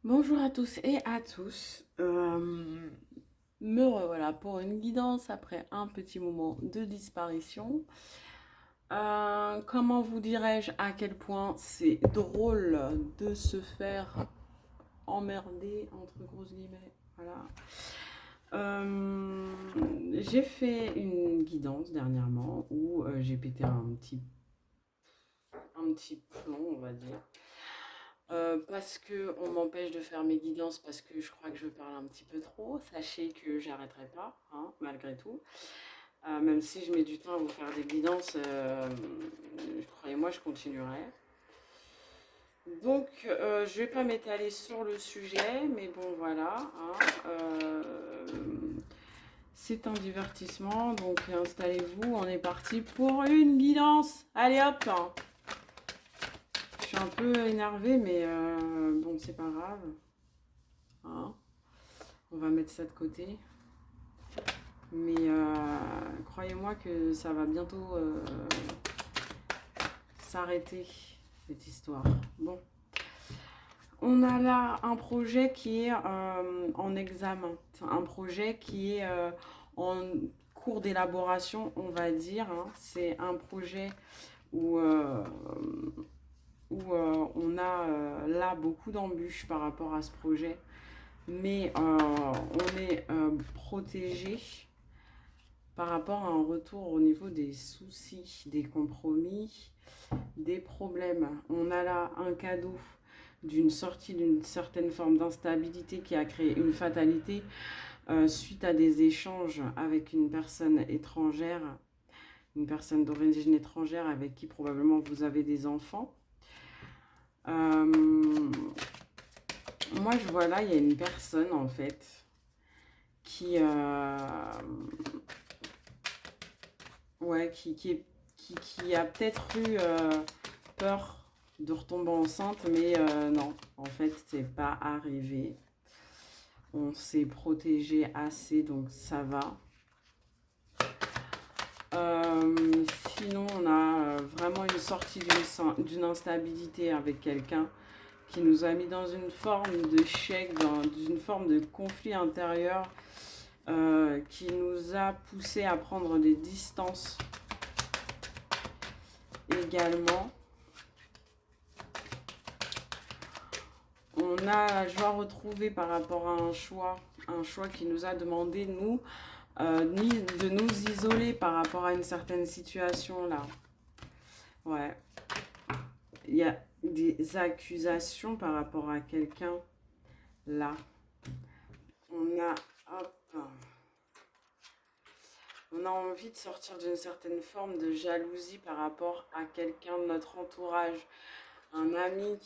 Bonjour à tous et à tous. Me revoilà pour une guidance après un petit moment de disparition. Comment vous dirais-je à quel point c'est drôle de se faire emmerder entre grosses guillemets. Voilà. J'ai fait une guidance dernièrement où j'ai pété un petit plomb, on va dire. Parce que on m'empêche de faire mes guidances parce que je crois que je parle un petit peu trop. Sachez que j'arrêterai pas, hein, malgré tout. Même si je mets du temps à vous faire des guidances, croyez-moi, je continuerai. Donc, je vais pas m'étaler sur le sujet, mais bon, voilà, hein, c'est un divertissement, donc installez-vous, on est parti pour une guidance. Allez hop! Je suis un peu énervée, mais bon, c'est pas grave, hein. On va mettre ça de côté. Mais croyez-moi que ça va bientôt s'arrêter, cette histoire. Bon, on a là un projet qui est en examen. Un projet qui est en cours d'élaboration, on va dire, hein. C'est un projet où, on a là beaucoup d'embûches par rapport à ce projet. Mais on est protégé par rapport à un retour au niveau des soucis, des compromis, des problèmes. On a là un cadeau d'une sortie d'une certaine forme d'instabilité qui a créé une fatalité suite à des échanges avec une personne étrangère, une personne d'origine étrangère avec qui probablement vous avez des enfants. Moi, je vois là, il y a une personne en fait qui, ouais, qui a peut-être eu peur de retomber enceinte, mais non, en fait, c'est pas arrivé. On s'est protégé assez, donc ça va. Sinon, on a vraiment une sortie d'une instabilité avec quelqu'un qui nous a mis dans une forme de chèque, dans une forme de conflit intérieur qui nous a poussé à prendre des distances également. On a la joie retrouvée par rapport à un choix qui nous a demandé, nous, de nous isoler par rapport à une certaine situation là. Ouais. Il y a des accusations par rapport à quelqu'un là. On a, hop, on a envie de sortir d'une certaine forme de jalousie par rapport à quelqu'un de notre entourage. Un ami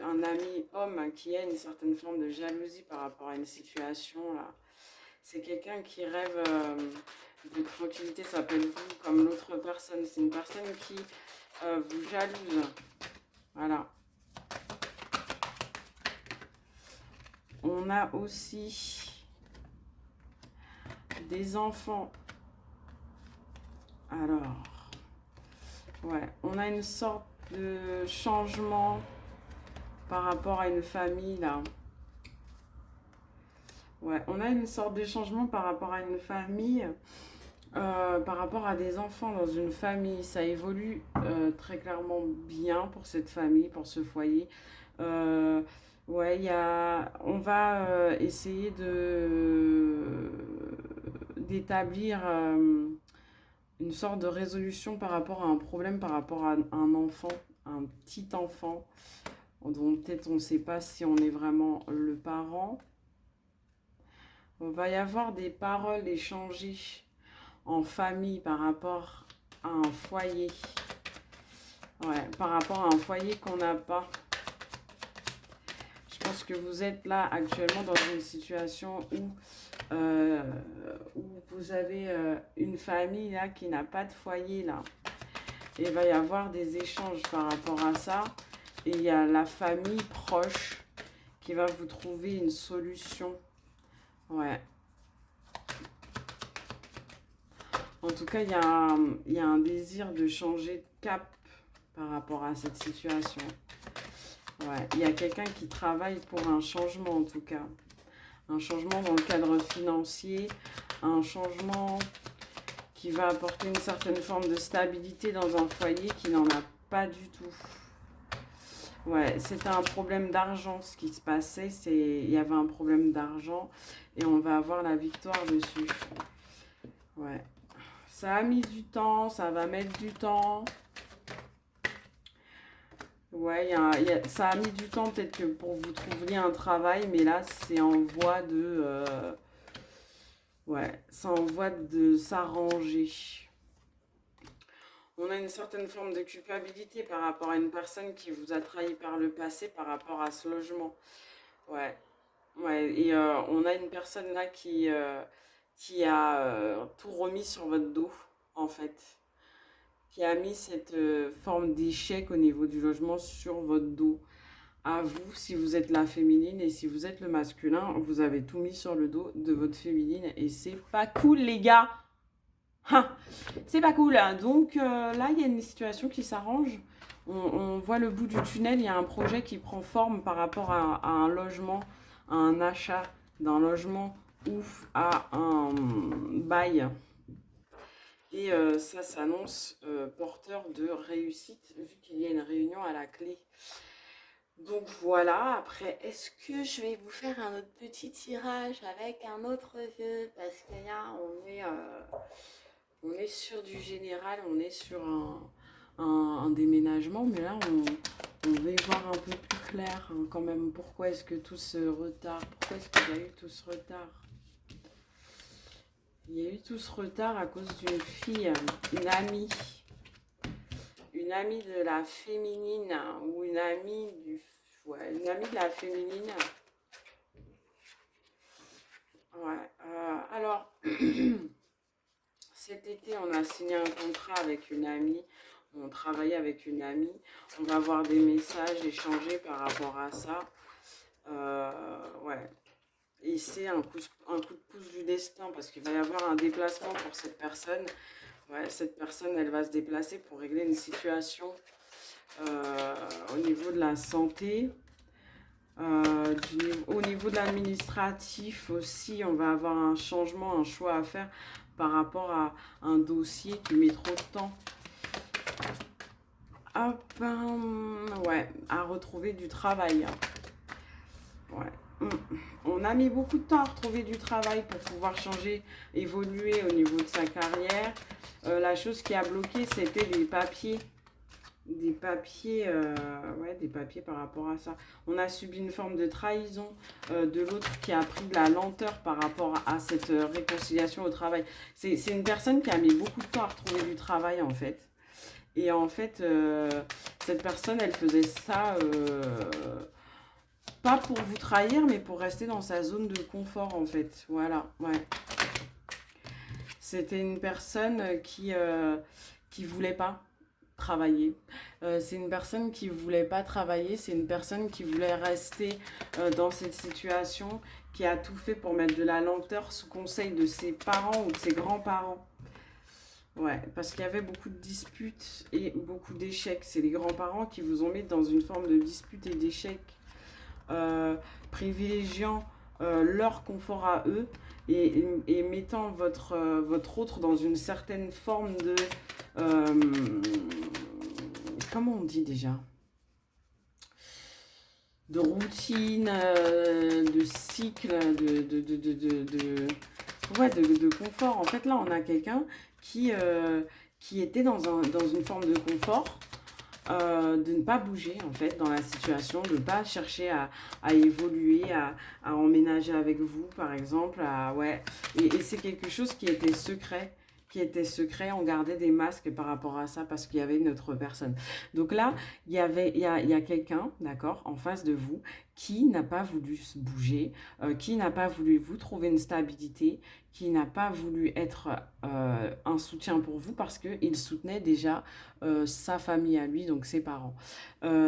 un ami homme qui a une certaine forme de jalousie par rapport à une situation là. C'est quelqu'un qui rêve de tranquillité, ça s'appelle vous comme l'autre personne. C'est une personne qui vous jalouse. Voilà. On a aussi des enfants. Alors, ouais, on a une sorte de changement par rapport à une famille là. Ouais, on a une sorte de changement par rapport à une famille, par rapport à des enfants dans une famille. Ça évolue très clairement bien pour cette famille, pour ce foyer. Euh, ouais, on va essayer d'établir une sorte de résolution par rapport à un problème, par rapport à un enfant, un petit enfant, dont peut-être on ne sait pas si on est vraiment le parent. On va y avoir des paroles échangées en famille par rapport à un foyer. Ouais, par rapport à un foyer qu'on n'a pas. Je pense que vous êtes là actuellement dans une situation euh, où vous avez une famille là qui n'a pas de foyer là. Et il va y avoir des échanges par rapport à ça. Et il y a la famille proche qui va vous trouver une solution. Ouais. En tout cas, il y a un désir de changer de cap par rapport à cette situation. Ouais, il y a quelqu'un qui travaille pour un changement en tout cas. Un changement dans le cadre financier, un changement qui va apporter une certaine forme de stabilité dans un foyer qui n'en a pas du tout. Ouais, c'était un problème d'argent ce qui se passait, il y avait un problème d'argent et on va avoir la victoire dessus. Ouais, ça a mis du temps, ça va mettre du temps. Ouais, ça a mis du temps peut-être que pour vous trouver un travail, mais là c'est en voie de... ouais, c'est en voie de s'arranger. On a une certaine forme de culpabilité par rapport à une personne qui vous a trahi par le passé par rapport à ce logement. Ouais, ouais. Et on a une personne là qui a tout remis sur votre dos, en fait. Qui a mis cette forme d'échec au niveau du logement sur votre dos. À vous, si vous êtes la féminine et si vous êtes le masculin, vous avez tout mis sur le dos de votre féminine et c'est pas cool, les gars. Ah, c'est pas cool. Donc là, il y a une situation qui s'arrange. On voit le bout du tunnel. Il y a un projet qui prend forme par rapport à un logement, à un achat d'un logement ou à un bail. Et ça s'annonce porteur de réussite vu qu'il y a une réunion à la clé. Donc voilà, après, est-ce que je vais vous faire un autre petit tirage avec un autre jeu? Parce que là, on est sur du général, on est sur un déménagement, mais là, on va y voir un peu plus clair hein, quand même. Pourquoi est-ce que tout ce retard? Pourquoi est-ce qu'il y a eu tout ce retard? Il y a eu tout ce retard à cause d'une fille, une amie de la féminine ou une amie du... Ouais, une amie de la féminine. Ouais, alors... Cet été, on a signé un contrat avec une amie, on travaillait avec une amie, on va avoir des messages échangés par rapport à ça. Ouais, et c'est un coup de pouce du destin parce qu'il va y avoir un déplacement pour cette personne. Ouais, cette personne, elle va se déplacer pour régler une situation au niveau de la santé. Au niveau de l'administratif aussi, on va avoir un changement, un choix à faire par rapport à un dossier qui met trop de temps. Hop, ouais, à retrouver du travail. Ouais. On a mis beaucoup de temps à retrouver du travail pour pouvoir changer, évoluer au niveau de sa carrière. La chose qui a bloqué, c'était les papiers. Des papiers par rapport à ça. On a subi une forme de trahison de l'autre qui a pris de la lenteur par rapport à cette réconciliation au travail. C'est une personne qui a mis beaucoup de temps à retrouver du travail en fait. Et en fait, cette personne, elle faisait ça pas pour vous trahir, mais pour rester dans sa zone de confort en fait. Voilà, ouais. C'était une personne qui voulait pas travailler. C'est une personne qui voulait pas travailler, c'est une personne qui voulait rester dans cette situation, qui a tout fait pour mettre de la lenteur sous conseil de ses parents ou de ses grands-parents. Ouais, parce qu'il y avait beaucoup de disputes et beaucoup d'échecs. C'est les grands-parents qui vous ont mis dans une forme de dispute et d'échec, privilégiant leur confort à eux et mettant votre autre dans une certaine forme de... comment on dit déjà? De routine, de cycle, ouais, de confort. En fait, là, on a quelqu'un qui était dans une forme de confort, de ne pas bouger, en fait, dans la situation, de ne pas chercher à évoluer, à emménager avec vous, par exemple. Ouais. Et c'est quelque chose qui était secret. On gardait des masques par rapport à ça parce qu'il y avait une autre personne. Donc là, il y a quelqu'un, d'accord, en face de vous qui n'a pas voulu se bouger, qui n'a pas voulu vous trouver une stabilité, qui n'a pas voulu être un soutien pour vous parce qu'il soutenait déjà sa famille à lui, donc ses parents.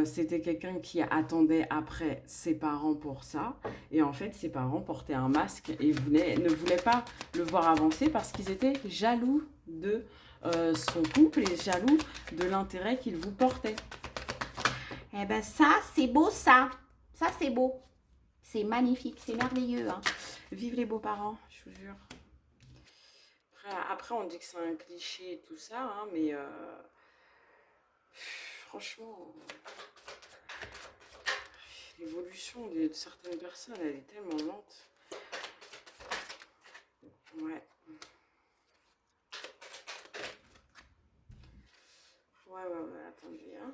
C'était quelqu'un qui attendait après ses parents pour ça. Et en fait, ses parents portaient un masque et ne voulaient pas le voir avancer parce qu'ils étaient jaloux de son couple et jaloux de l'intérêt qu'il vous portait. Eh ben ça, c'est beau ça. Ça, c'est beau. C'est magnifique, c'est merveilleux. Hein. Vive les beaux-parents, je vous jure. Après, on dit que c'est un cliché et tout ça, hein, mais franchement, l'évolution de certaines personnes, elle est tellement lente. Ouais. Ouais, attendez, hein.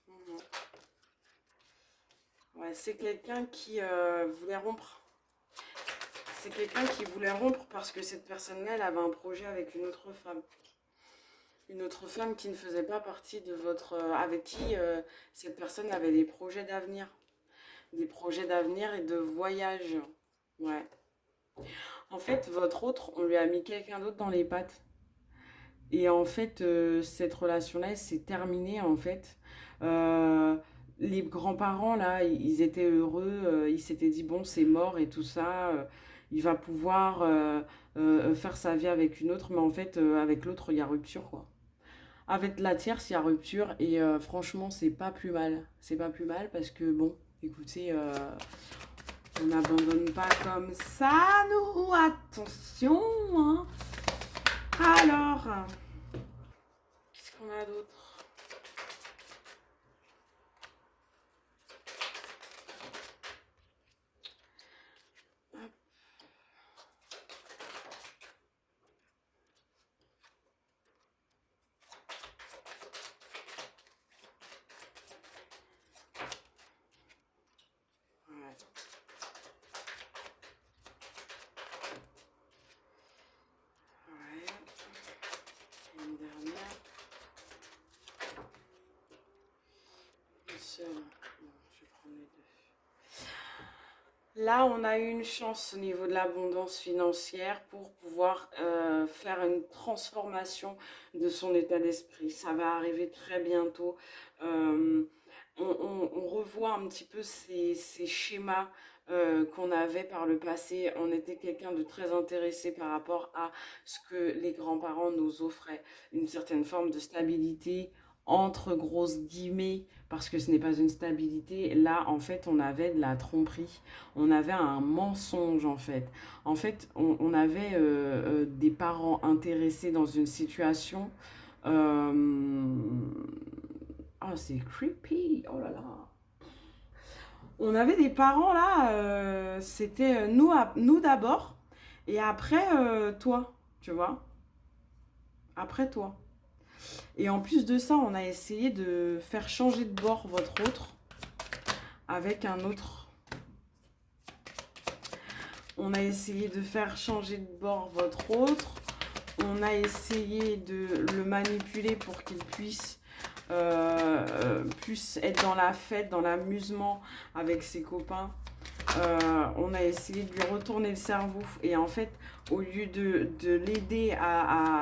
Mhm. Ouais, c'est quelqu'un qui voulait rompre. C'est quelqu'un qui voulait rompre parce que cette personne-là, elle avait un projet avec une autre femme. Une autre femme qui ne faisait pas partie de votre... avec qui cette personne avait des projets d'avenir. Des projets d'avenir et de voyage. Ouais. En fait, votre autre, on lui a mis quelqu'un d'autre dans les pattes. Et en fait, cette relation-là, elle s'est terminée, en fait. Euh, les grands-parents, là, ils étaient heureux. Ils s'étaient dit, bon, c'est mort et tout ça. Il va pouvoir faire sa vie avec une autre. Mais en fait, avec l'autre, il y a rupture, quoi. Avec la tierce, il y a rupture. Et franchement, c'est pas plus mal. C'est pas plus mal parce que, bon, écoutez, on n'abandonne pas comme ça, nous. Attention, hein. Alors, qu'est-ce qu'on a d'autre? Ouais. Ouais. Une dernière. Une seule. Bon, je vais prendre les deux. Là, on a eu une chance au niveau de l'abondance financière pour pouvoir faire une transformation de son état d'esprit. Ça va arriver très bientôt. Euh, on revoit un petit peu ces schémas qu'on avait par le passé. On était quelqu'un de très intéressé par rapport à ce que les grands-parents nous offraient. Une certaine forme de stabilité, entre grosses guillemets, parce que ce n'est pas une stabilité. Là, en fait, on avait de la tromperie. On avait un mensonge, en fait. En fait, on avait des parents intéressés dans une situation. Euh, Ah, c'est creepy. Oh là là. On avait des parents là, c'était nous, nous d'abord, et après toi, tu vois, après toi. Et en plus de ça, on a essayé de faire changer de bord votre autre avec un autre. On a essayé de faire changer de bord votre autre. On a essayé de le manipuler pour qu'il puisse être dans la fête, dans l'amusement avec ses copains. On a essayé de lui retourner le cerveau et en fait, au lieu de l'aider à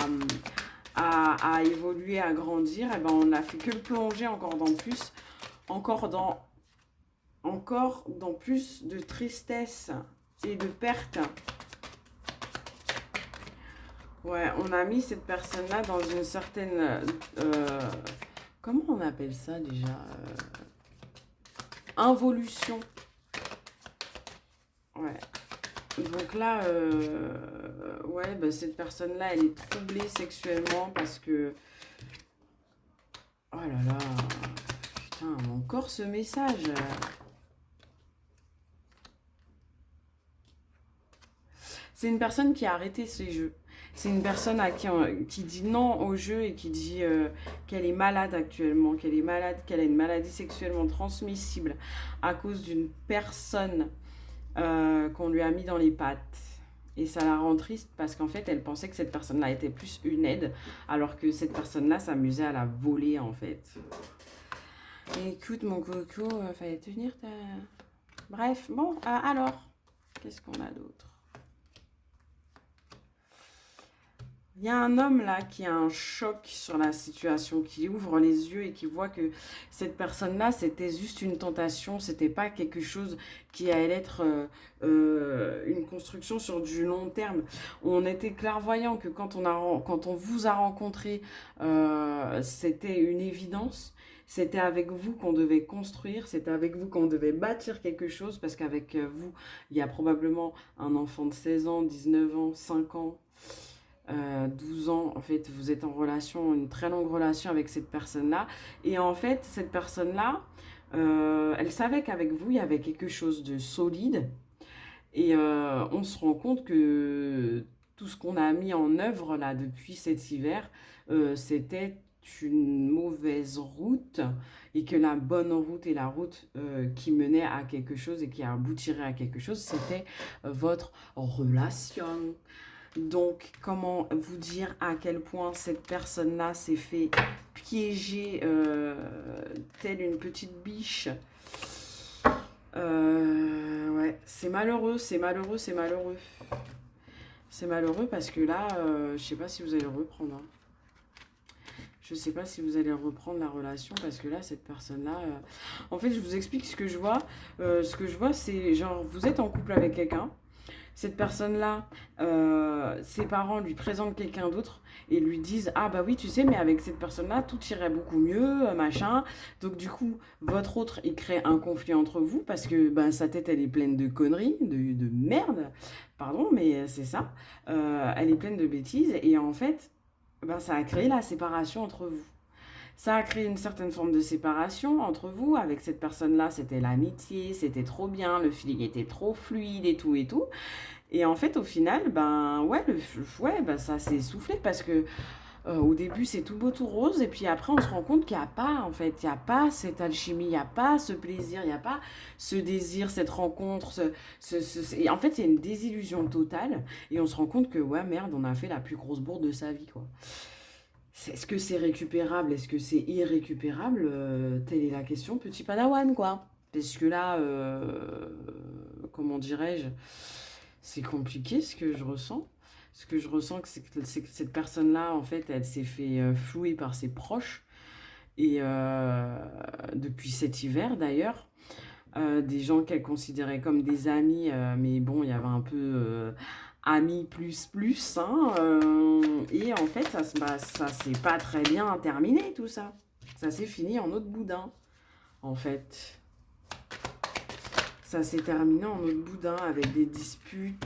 évoluer, à grandir, eh ben, on n'a fait que le plonger encore dans, encore dans plus de tristesse et de perte. Ouais, on a mis cette personne-là dans une certaine... comment on appelle ça déjà involution. Ouais. Donc là, ouais, bah, cette personne-là, elle est troublée sexuellement parce que... Oh là là, putain, encore ce message. C'est une personne qui a arrêté ses jeux. C'est une personne qui dit non au jeu et qui dit qu'elle est malade actuellement, qu'elle est malade, qu'elle a une maladie sexuellement transmissible à cause d'une personne qu'on lui a mis dans les pattes. Et ça la rend triste parce qu'en fait, elle pensait que cette personne-là était plus une aide, alors que cette personne-là s'amusait à la voler en fait. Écoute, mon coco, fallait tenir ta... Bref, bon, alors, qu'est-ce qu'on a d'autre? Il y a un homme là qui a un choc sur la situation, qui ouvre les yeux et qui voit que cette personne-là, c'était juste une tentation, c'était pas quelque chose qui allait être une construction sur du long terme. On était clairvoyant que quand on vous a rencontré, c'était une évidence. C'était avec vous qu'on devait construire, c'était avec vous qu'on devait bâtir quelque chose, parce qu'avec vous, il y a probablement un enfant de 16 ans, 19 ans, 5 ans, 12 ans. En fait, vous êtes en relation, une très longue relation avec cette personne-là. Et en fait, cette personne-là, elle savait qu'avec vous, il y avait quelque chose de solide. Et on se rend compte que tout ce qu'on a mis en œuvre là depuis cet hiver, c'était une mauvaise route et que la bonne route et la route qui menait à quelque chose et qui aboutirait à quelque chose, c'était votre relation. Donc, comment vous dire à quel point cette personne-là s'est fait piéger telle une petite biche. Ouais, c'est malheureux, c'est malheureux, c'est malheureux. C'est malheureux parce que là, je sais pas si vous allez le reprendre, hein. Je sais pas si vous allez reprendre la relation parce que là, cette personne-là... En fait, je vous explique ce que je vois. Ce que je vois, c'est genre, vous êtes en couple avec quelqu'un. Cette personne-là, ses parents lui présentent quelqu'un d'autre et lui disent: ah bah oui, tu sais, mais avec cette personne-là, tout irait beaucoup mieux, machin. Donc du coup, votre autre, il crée un conflit entre vous parce que ben, sa tête, elle est pleine de conneries, de merde. Pardon, mais c'est ça. Elle est pleine de bêtises et en fait, ben, ça a créé la séparation entre vous. Ça a créé une certaine forme de séparation entre vous. Avec cette personne-là, c'était l'amitié, c'était trop bien, le feeling était trop fluide et tout et tout. Et en fait, au final, ben ouais, ouais ben, ça s'est essoufflé parce que au début, c'est tout beau, tout rose. Et puis après, on se rend compte qu'il n'y a pas, en fait, il n'y a pas cette alchimie, il n'y a pas ce plaisir, il n'y a pas ce désir, cette rencontre. Et en fait, il y a une désillusion totale. Et on se rend compte que, ouais, merde, on a fait la plus grosse bourde de sa vie, quoi. Est-ce que c'est récupérable? Est-ce que c'est irrécupérable? Telle est la question, petit padawan, quoi. Parce que là, comment dirais-je, c'est compliqué ce que je ressens. Ce que je ressens, c'est que cette personne-là, en fait, elle s'est fait flouer par ses proches. Et depuis cet hiver, d'ailleurs, des gens qu'elle considérait comme des amis, mais bon, il y avait un peu amis plus plus, hein, et en fait, ça s'est pas très bien terminé, tout ça. Ça s'est fini en autre boudin, en fait. Ça s'est terminé en autre boudin avec des disputes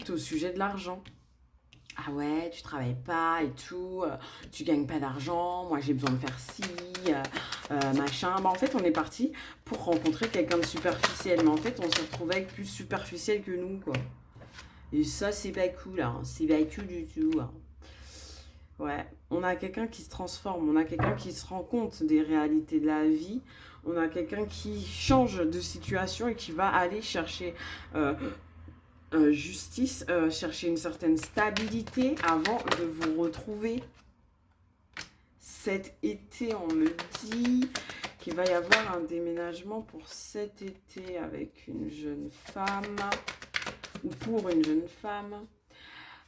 au sujet de l'argent. Ah ouais, tu travailles pas et tout, tu gagnes pas d'argent, moi j'ai besoin de faire ci, machin. Bah en fait, on est parti pour rencontrer quelqu'un de superficiel, mais en fait, on s'est retrouvé avec plus superficiel que nous, quoi. Et ça, c'est pas cool, hein. C'est pas cool du tout, hein. Ouais, on a quelqu'un qui se transforme, on a quelqu'un qui se rend compte des réalités de la vie, on a quelqu'un qui change de situation et qui va aller chercher justice, chercher une certaine stabilité avant de vous retrouver. Cet été, on me dit qu'il va y avoir un déménagement pour cet été avec une jeune femme ou pour une jeune femme.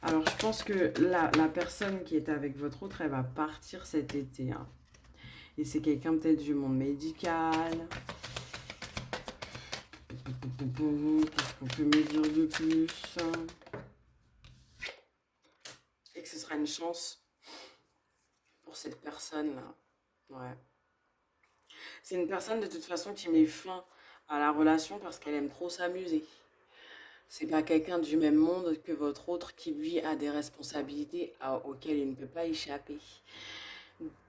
Alors, je pense que la personne qui est avec votre autre, elle va partir cet été, hein. Et c'est quelqu'un peut-être du monde médical. Qu'est-ce qu'on peut me dire de plus? Et que ce sera une chance pour cette personne-là. Ouais. C'est une personne de toute façon qui met fin à la relation parce qu'elle aime trop s'amuser. C'est pas quelqu'un du même monde que votre autre qui lui a des responsabilités auxquelles il ne peut pas échapper.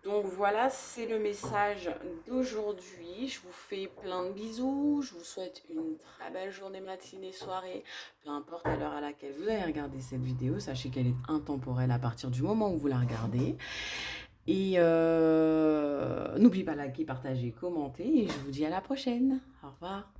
Donc voilà, c'est le message d'aujourd'hui. Je vous fais plein de bisous. Je vous souhaite une très belle journée, matinée, soirée. Peu importe à l'heure à laquelle vous allez regarder cette vidéo, sachez qu'elle est intemporelle à partir du moment où vous la regardez. Et n'oubliez pas de liker, partager, commenter. Et je vous dis à la prochaine. Au revoir.